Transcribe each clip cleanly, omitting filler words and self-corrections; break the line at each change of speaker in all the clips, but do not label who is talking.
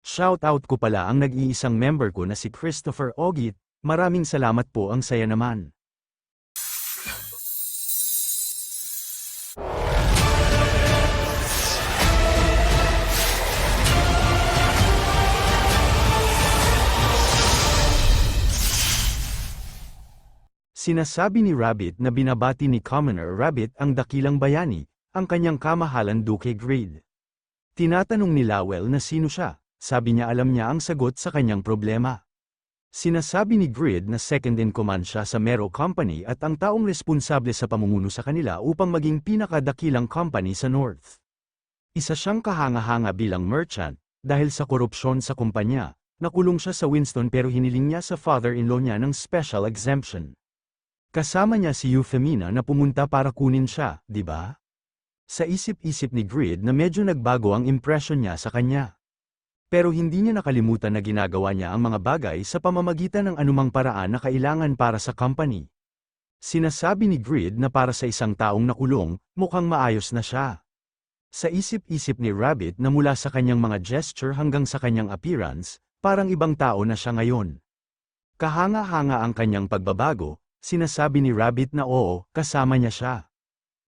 Shoutout ko pala ang nag-iisang member ko na si Christopher Ogit, maraming salamat po, ang saya naman. Sinasabi ni Rabbit na binabati ni Commoner Rabbit ang dakilang bayani, ang kanyang kamahalan Duke Grid. Tinatanong ni Lowell na sino siya, sabi niya alam niya ang sagot sa kanyang problema. Sinasabi ni Grid na second in command siya sa Mero Company at ang taong responsable sa pamumuno sa kanila upang maging pinakadakilang company sa North. Isa siyang kahanga-hanga bilang merchant, dahil sa korupsyon sa kumpanya, nakulong siya sa Winston pero hiniling niya sa father-in-law niya ng special exemption. Kasama niya si Euphemina na pumunta para kunin siya, di ba? Sa isip-isip ni Grid na medyo nagbago ang impression niya sa kanya. Pero hindi niya nakalimutan na ginagawa niya ang mga bagay sa pamamagitan ng anumang paraan na kailangan para sa company. Sinasabi ni Grid na para sa isang taong nakulong, mukhang maayos na siya. Sa isip-isip ni Rabbit na mula sa kanyang mga gesture hanggang sa kanyang appearance, parang ibang tao na siya ngayon. Kahanga-hanga ang kanyang pagbabago. Sinasabi ni Rabbit na oo, kasama niya siya.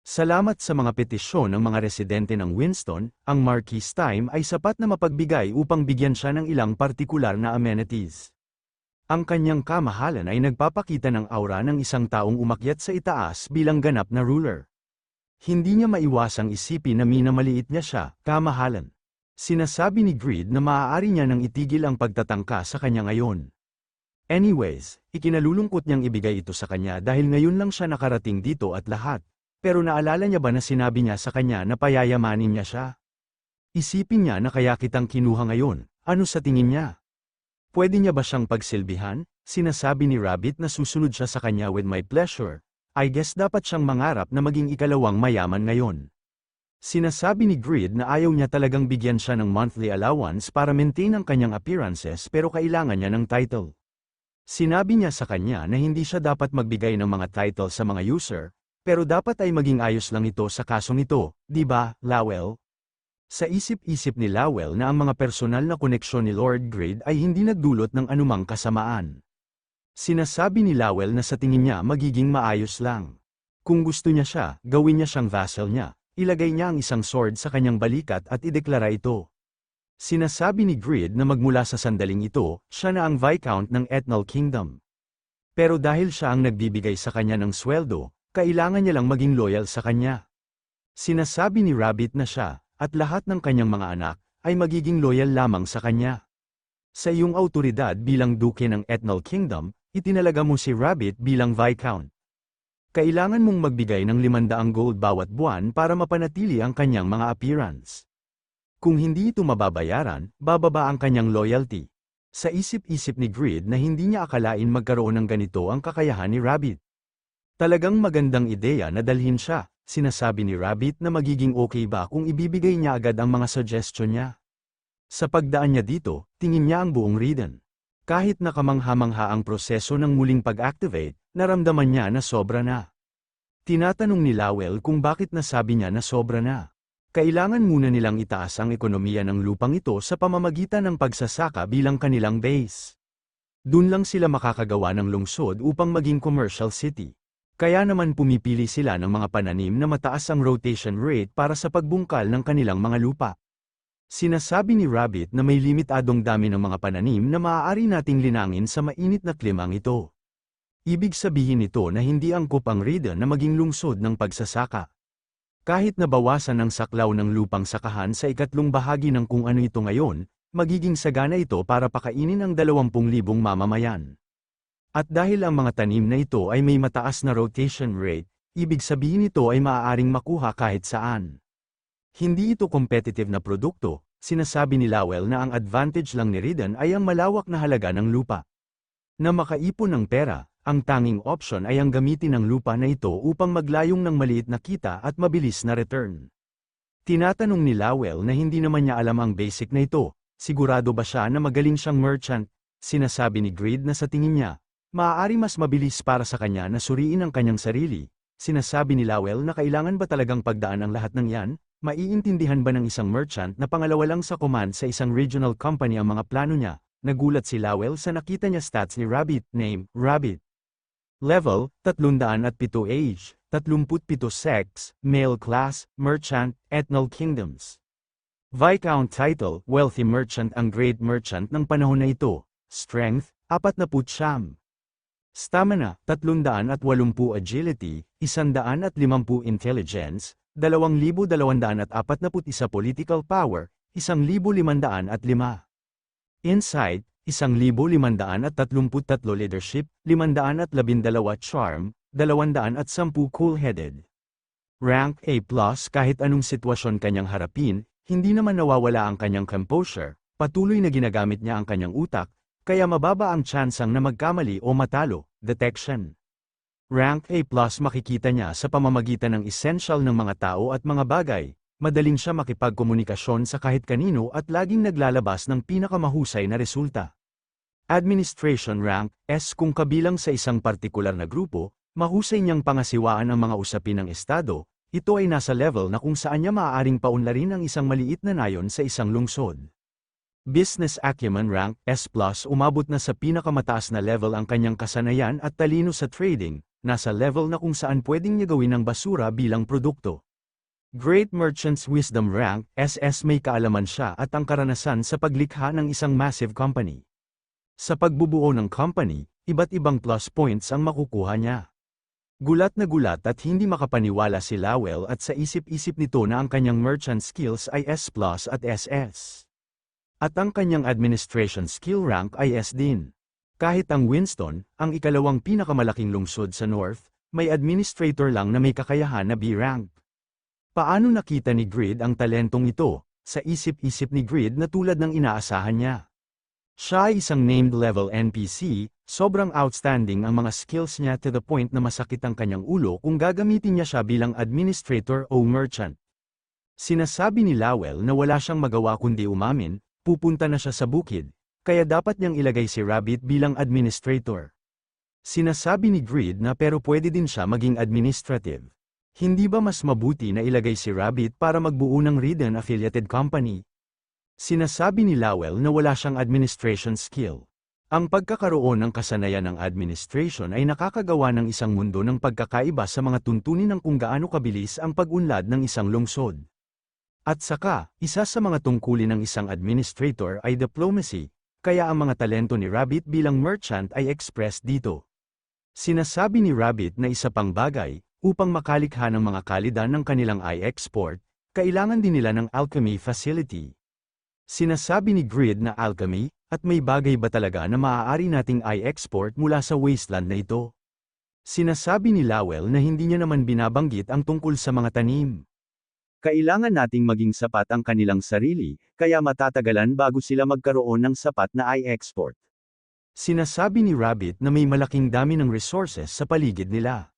Salamat sa mga petisyon ng mga residente ng Winston, ang Marquis Time ay sapat na mapagbigay upang bigyan siya ng ilang partikular na amenities. Ang kanyang kamahalan ay nagpapakita ng aura ng isang taong umakyat sa itaas bilang ganap na ruler. Hindi niya maiwasang isipin na minamaliit niya siya, kamahalan. Sinasabi ni Grid na maaari niya nang itigil ang pagtatangka sa kanya ngayon. Anyways, ikinalulungkot niyang ibigay ito sa kanya dahil ngayon lang siya nakarating dito at lahat. Pero naalala niya ba na sinabi niya sa kanya na payayamanin niya siya? Isipin niya na kaya kitang kinuha ngayon, ano sa tingin niya? Pwede niya ba siyang pagsilbihan? Sinasabi ni Rabbit na susunod siya sa kanya with my pleasure. I guess dapat siyang mangarap na maging ikalawang mayaman ngayon. Sinasabi ni Grid na ayaw niya talagang bigyan siya ng monthly allowance para maintain ang kanyang appearances pero kailangan niya ng title. Sinabi niya sa kanya na hindi siya dapat magbigay ng mga title sa mga user, pero dapat ay maging ayos lang ito sa kasong ito, di ba, Lowell? Sa isip-isip ni Lowell na ang mga personal na koneksyon ni Lord Grid ay hindi nagdulot ng anumang kasamaan. Sinasabi ni Lowell na sa tingin niya magiging maayos lang. Kung gusto niya siya, gawin niya siyang vassal niya, ilagay niya ang isang sword sa kanyang balikat at ideklara ito. Sinasabi ni Grid na magmula sa sandaling ito, siya na ang Viscount ng Etnal Kingdom. Pero dahil siya ang nagbibigay sa kanya ng sweldo, kailangan niya lang maging loyal sa kanya. Sinasabi ni Rabbit na siya, at lahat ng kanyang mga anak, ay magiging loyal lamang sa kanya. Sa iyong autoridad bilang Duke ng Etnal Kingdom, itinalaga mo si Rabbit bilang Viscount. Kailangan mong magbigay ng 500 gold bawat buwan para mapanatili ang kanyang mga appearance. Kung hindi ito mababayaran, bababa ang kanyang loyalty. Sa isip-isip ni Grid na hindi niya akalain magkaroon ng ganito ang kakayahan ni Rabbit. Talagang magandang ideya na dalhin siya, sinasabi ni Rabbit na magiging okay ba kung ibibigay niya agad ang mga suggestion niya. Sa pagdaan niya dito, tingin niya ang buong Riden. Kahit nakamangha-mangha ang proseso ng muling pag-activate, naramdaman niya na sobra na. Tinatanong ni Lowell kung bakit nasabi niya na sobra na. Kailangan muna nilang itaas ang ekonomiya ng lupang ito sa pamamagitan ng pagsasaka bilang kanilang base. Dun lang sila makakagawa ng lungsod upang maging commercial city. Kaya naman pumipili sila ng mga pananim na mataas ang rotation rate para sa pagbungkal ng kanilang mga lupa. Sinasabi ni Rabbit na may limitadong dami ng mga pananim na maaari nating linangin sa mainit na klimang ito. Ibig sabihin nito na hindi angkop ang Riden na maging lungsod ng pagsasaka. Kahit nabawasan ang saklaw ng lupang sakahan sa ikatlong bahagi ng kung ano ito ngayon, magiging sagana ito para pakainin ang 20,000 mamamayan. At dahil ang mga tanim na ito ay may mataas na rotation rate, ibig sabihin ito ay maaaring makuha kahit saan. Hindi ito competitive na produkto, sinasabi ni Lowell na ang advantage lang ni Riden ay ang malawak na halaga ng lupa. Na makaipon ng pera, ang tanging option ay ang gamitin ng lupa na ito upang maglayong ng maliit na kita at mabilis na return. Tinatanong ni Lowell na hindi naman niya alam ang basic na ito, sigurado ba siya na magaling siyang merchant? Sinasabi ni Grid na sa tingin niya, maaari mas mabilis para sa kanya na suriin ang kanyang sarili. Sinasabi ni Lowell na kailangan ba talagang pagdaan ang lahat ng yan? Maiintindihan ba ng isang merchant na pangalawa lang sa command sa isang regional company ang mga plano niya? Nagulat si Lowell sa nakita niya stats ni Rabbit. Name, Rabbit. Level, 307 age, 37 sex, male class, merchant, ethno kingdoms. Viscount title, wealthy merchant ang great merchant ng panahon na ito. Strength, 49. Stamina, 380 agility, 150 intelligence, 2,241 political power, 1,505. Insight, 1,533 leadership, 512 charm, 210 cool-headed. Rank A+, kahit anong sitwasyon kanyang harapin, hindi naman nawawala ang kanyang composure, patuloy na ginagamit niya ang kanyang utak, kaya mababa ang tsansang na magkamali o matalo. Detection. Rank A+, makikita niya sa pamamagitan ng essential ng mga tao at mga bagay, madaling siya makipagkomunikasyon sa kahit kanino at laging naglalabas ng pinakamahusay na resulta. Administration Rank S, kung kabilang sa isang partikular na grupo, mahusay niyang pangasiwaan ang mga usapin ng estado, ito ay nasa level na kung saan niya maaaring paunlarin ang isang maliit na nayon sa isang lungsod. Business Acumen Rank S+, umabot na sa pinakamataas na level ang kanyang kasanayan at talino sa trading, nasa level na kung saan pwedeng niya gawin ang basura bilang produkto. Great Merchant's Wisdom Rank SS, may kaalaman siya at ang karanasan sa paglikha ng isang massive company. Sa pagbubuo ng company, iba't ibang plus points ang makukuha niya. Gulat na gulat at hindi makapaniwala si Lowell at sa isip-isip nito na ang kanyang merchant skills ay S+ at SS. At ang kanyang administration skill rank ay S din. Kahit ang Winston, ang ikalawang pinakamalaking lungsod sa North, may administrator lang na may kakayahan na B rank. Paano nakita ni Grid ang talentong ito? Sa isip-isip ni Grid na tulad ng inaasahan niya. Siya ay isang named level NPC, sobrang outstanding ang mga skills niya to the point na masakit ang kanyang ulo kung gagamitin niya siya bilang administrator o merchant. Sinasabi ni Lowell na wala siyang magawa kundi umamin, pupunta na siya sa bukid, kaya dapat niyang ilagay si Rabbit bilang administrator. Sinasabi ni Grid na pero pwede din siya maging administrative. Hindi ba mas mabuti na ilagay si Rabbit para magbuo ng Ridden affiliated company? Sinasabi ni Lowell na wala siyang administration skill. Ang pagkakaroon ng kasanayan ng administration ay nakakagawa ng isang mundo ng pagkakaiba sa mga tuntunin ng kung gaano kabilis ang pag-unlad ng isang lungsod. At saka, isa sa mga tungkulin ng isang administrator ay diplomacy, kaya ang mga talento ni Rabbit bilang merchant ay expressed dito. Sinasabi ni Rabbit na isa pang bagay, upang makalikha ng mga kalidad ng kanilang i-export, kailangan din nila ng alchemy facility. Sinasabi ni Grid na alchemy, at may bagay ba talaga na maaari nating i-export mula sa wasteland na ito? Sinasabi ni Lowell na hindi niya naman binabanggit ang tungkol sa mga tanim. Kailangan nating maging sapat ang kanilang sarili, kaya matatagalan bago sila magkaroon ng sapat na i-export. Sinasabi ni Rabbit na may malaking dami ng resources sa paligid nila.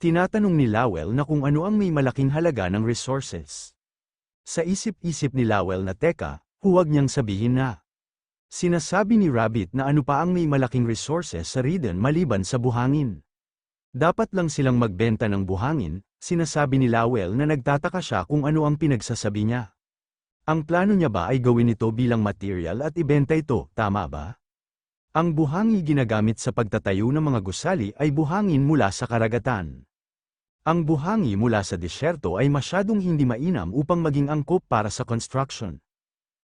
Tinatanong ni Lowell na kung ano ang may malaking halaga ng resources. Sa isip-isip ni Lowell na teka, huwag niyang sabihin na. Sinasabi ni Rabbit na ano pa ang may malaking resources sa Ridden maliban sa buhangin. Dapat lang silang magbenta ng buhangin, sinasabi ni Lowell na nagtataka siya kung ano ang pinagsasabi niya. Ang plano niya ba ay gawin ito bilang material at ibenta ito, tama ba? Ang buhangi ginagamit sa pagtatayo ng mga gusali ay buhangin mula sa karagatan. Ang buhangi mula sa disyerto ay masyadong hindi mainam upang maging angkop para sa construction.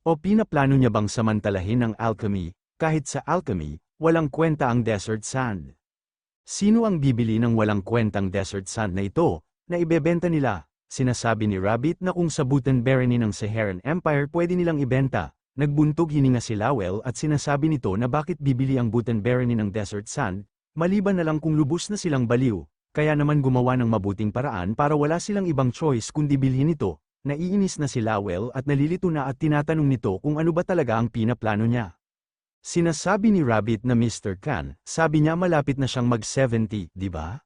O pinaplano niya bang samantalahin ang alchemy, kahit sa alchemy, walang kwenta ang desert sand? Sino ang bibili ng walang kwentang desert sand na ito, na ibebenta nila? Sinasabi ni Rabbit na kung sa Bhutan Barony ng Saharan Empire pwede nilang ibenta. Nagbuntog hininga si Lowell at sinasabi nito na bakit bibili ang Bhutan Barony ng desert sand, maliban na lang kung lubos na silang baliw, kaya naman gumawa ng mabuting paraan para wala silang ibang choice kundi bilhin ito. Naiinis na si Lowell at nalilito na at tinatanong nito kung ano ba talaga ang pinaplano niya. Sinasabi ni Rabbit na Mr. Khan, sabi niya malapit na siyang mag-70, di ba?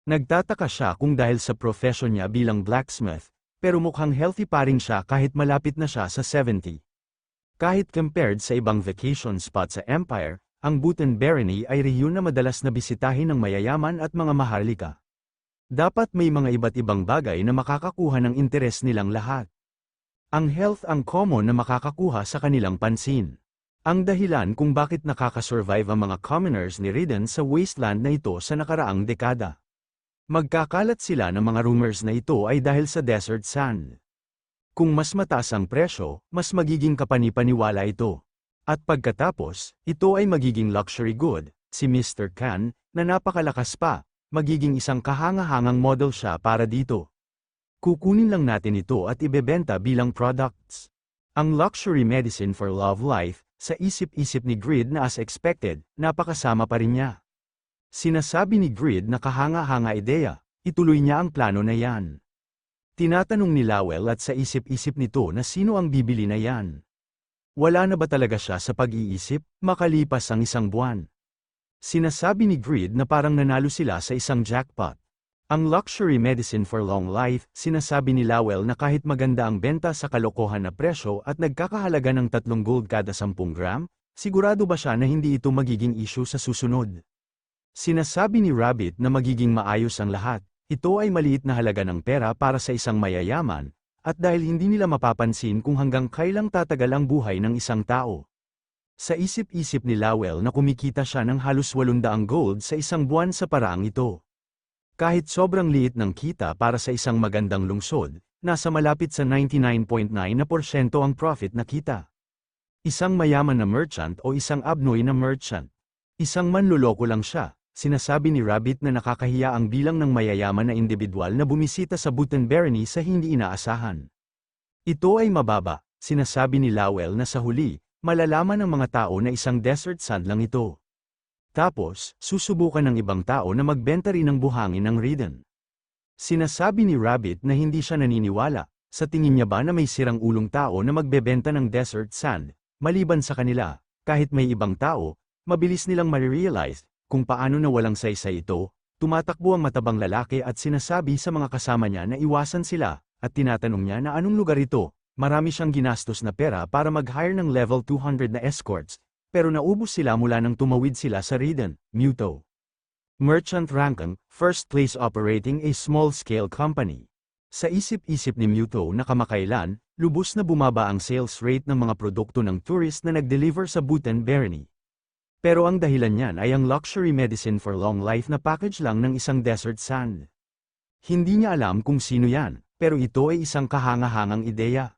Nagtataka siya kung dahil sa profession niya bilang blacksmith, pero mukhang healthy pa rin siya kahit malapit na siya sa 70. Kahit compared sa ibang vacation spot sa Empire, ang Bhutan Barony ay rehiyon na madalas na bisitahin ng mayayaman at mga maharlika. Dapat may mga iba't ibang bagay na makakakuha ng interes nilang lahat. Ang health ang common na makakakuha sa kanilang pansin. Ang dahilan kung bakit nakakasurvive ang mga commoners ni Ridden sa wasteland na ito sa nakaraang dekada. Magkakalat sila ng mga rumors na ito ay dahil sa desert sand. Kung mas mataas ang presyo, mas magiging kapani-paniwala ito. At pagkatapos, ito ay magiging luxury good, si Mr. Khan, na napakalakas pa, magiging isang kahanga-hangang model siya para dito. Kukunin lang natin ito at ibebenta bilang products. Ang luxury medicine for love life, sa isip-isip ni Grid na as expected, napakasama pa rin niya. Sinasabi ni Grid na kahanga-hanga ideya, ituloy niya ang plano na yan. Tinatanong ni Lowell at sa isip-isip nito na sino ang bibili na yan. Wala na ba talaga siya sa pag-iisip, makalipas ang isang buwan? Sinasabi ni Grid na parang nanalo sila sa isang jackpot. Ang luxury medicine for long life, sinasabi ni Lowell na kahit maganda ang benta sa kalokohan na presyo at nagkakahalaga ng 3 gold kada 10 gram, sigurado ba siya na hindi ito magiging issue sa susunod? Sinasabi ni Rabbit na magiging maayos ang lahat, ito ay maliit na halaga ng pera para sa isang mayayaman, at dahil hindi nila mapapansin kung hanggang kailang tatagal ang buhay ng isang tao. Sa isip-isip ni Lowell na kumikita siya ng halos 800 gold sa isang buwan sa paraang ito. Kahit sobrang liit ng kita para sa isang magandang lungsod, nasa malapit sa 99.9% ang profit na kita. Isang mayaman na merchant o isang abnoy na merchant. Isang manloloko lang siya, sinasabi ni Rabbit na nakakahiya ang bilang ng mayayaman na individual na bumisita sa Buten Barony sa hindi inaasahan. Ito ay mababa, sinasabi ni Lowell na sa huli, malalaman ng mga tao na isang desert sand lang ito. Tapos, susubukan ng ibang tao na magbenta rin ng buhangin ng Ridden. Sinasabi ni Rabbit na hindi siya naniniwala, sa tingin niya ba na may sirang ulong tao na magbebenta ng desert sand, maliban sa kanila, kahit may ibang tao, mabilis nilang ma-realize kung paano na walang saysay ito, tumatakbo ang matabang lalaki at sinasabi sa mga kasama niya na iwasan sila, at tinatanong niya na anong lugar ito, marami siyang ginastos na pera para mag-hire ng level 200 na escorts, pero naubos sila mula nang tumawid sila sa Ridden, Muto. Merchant ranking, first place operating a small-scale company. Sa isip-isip ni Muto na kamakailan, lubos na bumaba ang sales rate ng mga produkto ng tourist na nag-deliver sa Buten Barony. Pero ang dahilan niyan ay ang luxury medicine for long life na package lang ng isang desert sand. Hindi niya alam kung sino yan, pero ito ay isang kahanga-hangang ideya.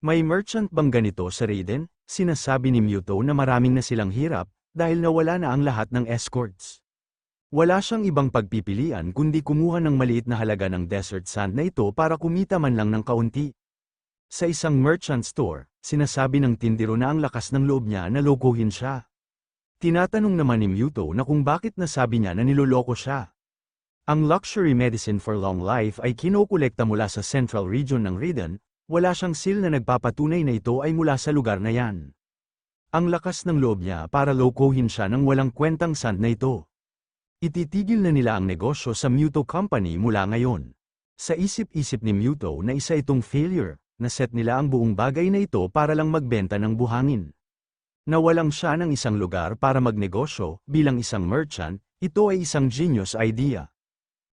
May merchant bang ganito sa Ridden? Sinasabi ni Muto na maraming na silang hirap, dahil nawala na ang lahat ng escorts. Wala siyang ibang pagpipilian kundi kumuha ng maliit na halaga ng desert sand na ito para kumita man lang ng kaunti. Sa isang merchant store, sinasabi ng tindero na ang lakas ng loob niya na lokohin siya. Tinatanong naman ni Muto na kung bakit nasabi niya na niloloko siya. Ang luxury medicine for long life ay kinokolekta mula sa central region ng Ridden. Wala siyang seal na nagpapatunay na ito ay mula sa lugar na yan. Ang lakas ng loob niya para lokohin siya ng walang kwentang sand na ito. Ititigil na nila ang negosyo sa Muto Company mula ngayon. Sa isip-isip ni Muto na isa itong failure, naset nila ang buong bagay na ito para lang magbenta ng buhangin. Nawalang siya ng isang lugar para magnegosyo, bilang isang merchant, ito ay isang genius idea.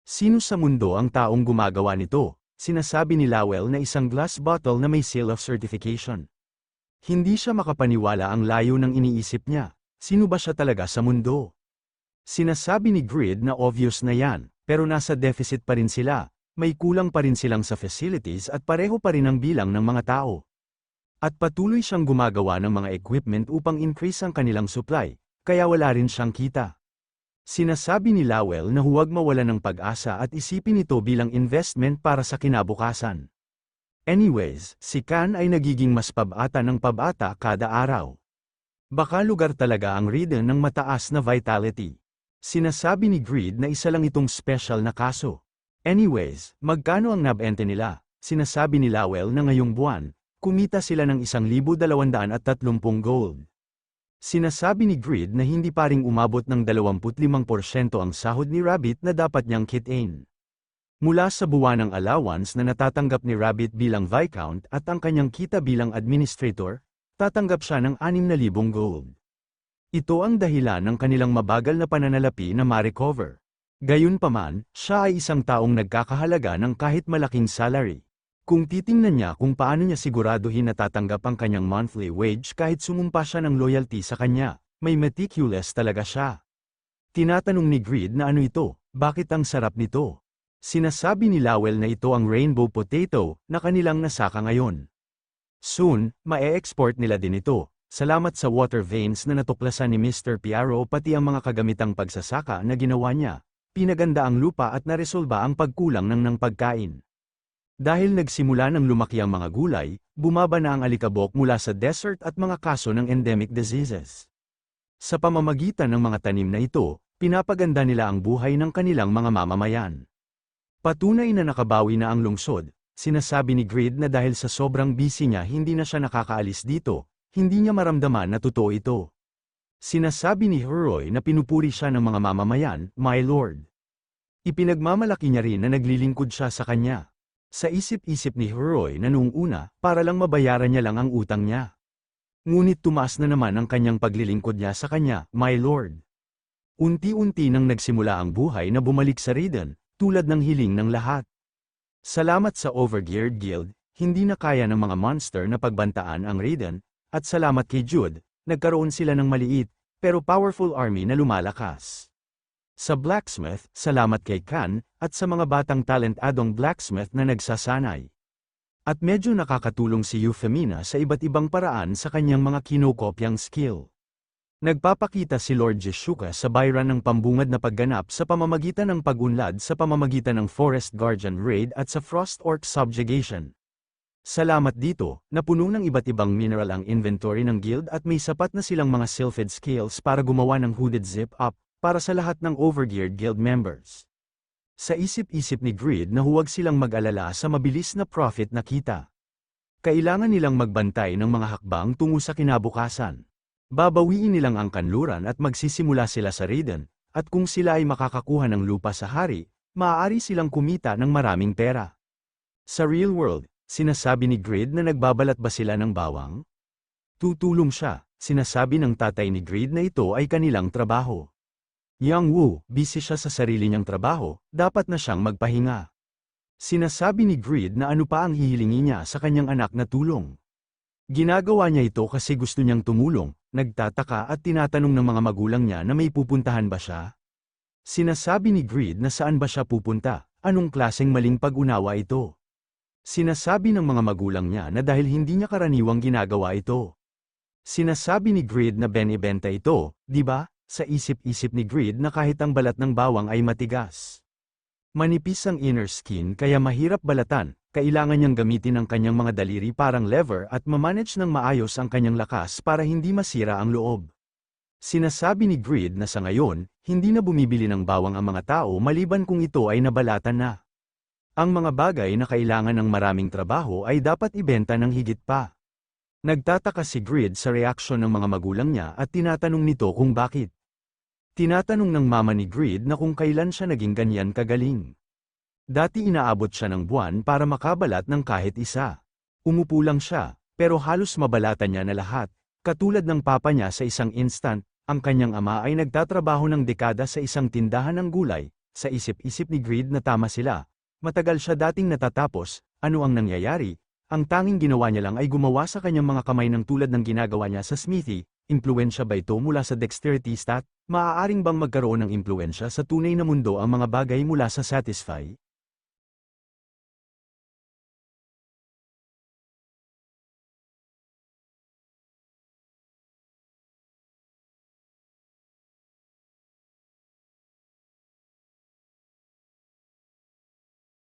Sino sa mundo ang taong gumagawa nito? Sinasabi ni Lowell na isang glass bottle na may seal of certification. Hindi siya makapaniwala ang layo ng iniisip niya. Sino ba siya talaga sa mundo? Sinasabi ni Grid na obvious na yan, pero nasa deficit pa rin sila, may kulang pa rin silang sa facilities at pareho pa rin ang bilang ng mga tao. At patuloy siyang gumagawa ng mga equipment upang increase ang kanilang supply, kaya wala rin siyang kita. Sinasabi ni Lowell na huwag mawala ng pag-asa at isipin ito bilang investment para sa kinabukasan. Anyways, si Khan ay nagiging mas pabata ng pabata kada araw. Baka lugar talaga ang Ridden ng mataas na vitality. Sinasabi ni Grid na isa lang itong special na kaso. Anyways, magkano ang nabente nila? Sinasabi ni Lowell na ngayong buwan, kumita sila ng 1,230 gold. Sinasabi ni Grid na hindi pa ring umabot ng 25% ang sahod ni Rabbit na dapat niyang kitain. Mula sa buwanang allowance na natatanggap ni Rabbit bilang Viscount at ang kanyang kita bilang administrator, tatanggap siya ng 6,000 gold. Ito ang dahilan ng kanilang mabagal na pananalapi na ma-recover. Gayunpaman, siya ay isang taong nagkakahalaga ng kahit malaking salary. Kung titingnan niya kung paano niya siguraduhin na tatanggap ang kanyang monthly wage kahit sumumpa siya ng loyalty sa kanya, may meticulous talaga siya. Tinatanong ni Greed na ano ito, bakit ang sarap nito? Sinasabi ni Lowell na ito ang rainbow potato na kanilang nasaka ngayon. Soon, mae-export nila din ito. Salamat sa water veins na natuklasan ni Mr. Piaro pati ang mga kagamitang pagsasaka na ginawa niya. Pinaganda ang lupa at naresolba ang pagkulang ng pagkain. Dahil nagsimula ng lumaki ang mga gulay, bumaba na ang alikabok mula sa desert at mga kaso ng endemic diseases. Sa pamamagitan ng mga tanim na ito, pinapaganda nila ang buhay ng kanilang mga mamamayan. Patunay na nakabawi na ang lungsod, sinasabi ni Greed na dahil sa sobrang busy niya hindi na siya nakakaalis dito, hindi niya maramdaman na totoo ito. Sinasabi ni Heroy na pinupuri siya ng mga mamamayan, My Lord. Ipinagmamalaki niya rin na naglilingkod siya sa kanya. Sa isip-isip ni Heroy na noong una, para lang mabayaran niya lang ang utang niya. Ngunit tumaas na naman ang kanyang paglilingkod niya sa kanya, My Lord. Unti-unti nang nagsimula ang buhay na bumalik sa Raiden, tulad ng hiling ng lahat. Salamat sa Overgeared Guild, hindi na kaya ng mga monster na pagbantaan ang Raiden, at salamat kay Jude, nagkaroon sila ng maliit, pero powerful army na lumalakas. Sa Blacksmith, salamat kay Khan, at sa mga batang talentadong blacksmith na nagsasanay. At medyo nakakatulong si Euphemina sa iba't ibang paraan sa kanyang mga kinokopyang skill. Nagpapakita si Lord Jeshuka sa bayran ng pambungad na pagganap sa pamamagitan ng pag-unlad sa pamamagitan ng Forest Guardian Raid at sa Frost Orc Subjugation. Salamat dito, napuno ng iba't ibang mineral ang inventory ng guild at may sapat na silang mga sylphid scales para gumawa ng hooded zip-up, para sa lahat ng Overgeared Guild members. Sa isip-isip ni Greed na huwag silang mag-alala sa mabilis na profit na kita. Kailangan nilang magbantay ng mga hakbang tungo sa kinabukasan. Babawiin nilang ang kanluran at magsisimula sila sa Raiden, at kung sila ay makakakuha ng lupa sa hari, maaari silang kumita ng maraming pera. Sa real world, sinasabi ni Greed na nagbabalat ba sila ng bawang? Tutulong siya, sinasabi ng tatay ni Greed na ito ay kanilang trabaho. Yang Wu, busy siya sa sarili niyang trabaho, dapat na siyang magpahinga. Sinasabi ni Greed na ano pa ang hihilingi niya sa kanyang anak na tulong. Ginagawa niya ito kasi gusto niyang tumulong, nagtataka at tinatanong ng mga magulang niya na may pupuntahan ba siya? Sinasabi ni Greed na saan ba siya pupunta, anong klaseng maling pag-unawa ito? Sinasabi ng mga magulang niya na dahil hindi niya karaniwang ginagawa ito. Sinasabi ni Greed na benibenta ito, di ba? Sa isip-isip ni Greed na kahit ang balat ng bawang ay matigas. Manipis ang inner skin kaya mahirap balatan, kailangan niyang gamitin ang kanyang mga daliri parang lever at mamanage ng maayos ang kanyang lakas para hindi masira ang loob. Sinasabi ni Greed na sa ngayon, hindi na bumibili ng bawang ang mga tao maliban kung ito ay nabalatan na. Ang mga bagay na kailangan ng maraming trabaho ay dapat ibenta ng higit pa. Nagtataka si Greed sa reaksyon ng mga magulang niya at tinatanong nito kung bakit. Tinatanong ng mama ni Greed na kung kailan siya naging ganyan kagaling. Dati inaabot siya ng buwan para makabalat ng kahit isa. Umupo lang siya, pero halos mabalatan niya na lahat. Katulad ng papa niya sa isang instant, ang kanyang ama ay nagtatrabaho ng dekada sa isang tindahan ng gulay. Sa isip-isip ni Greed na tama sila. Matagal siya dating natatapos, ano ang nangyayari? Ang tanging ginawa niya lang ay gumawa sa kanyang mga kamay ng tulad ng ginagawa niya sa smithy. Impluwensya ba ito mula sa dexterity stat? Maaaring bang magkaroon ng impluwensya sa tunay na mundo ang mga bagay mula sa satisfy?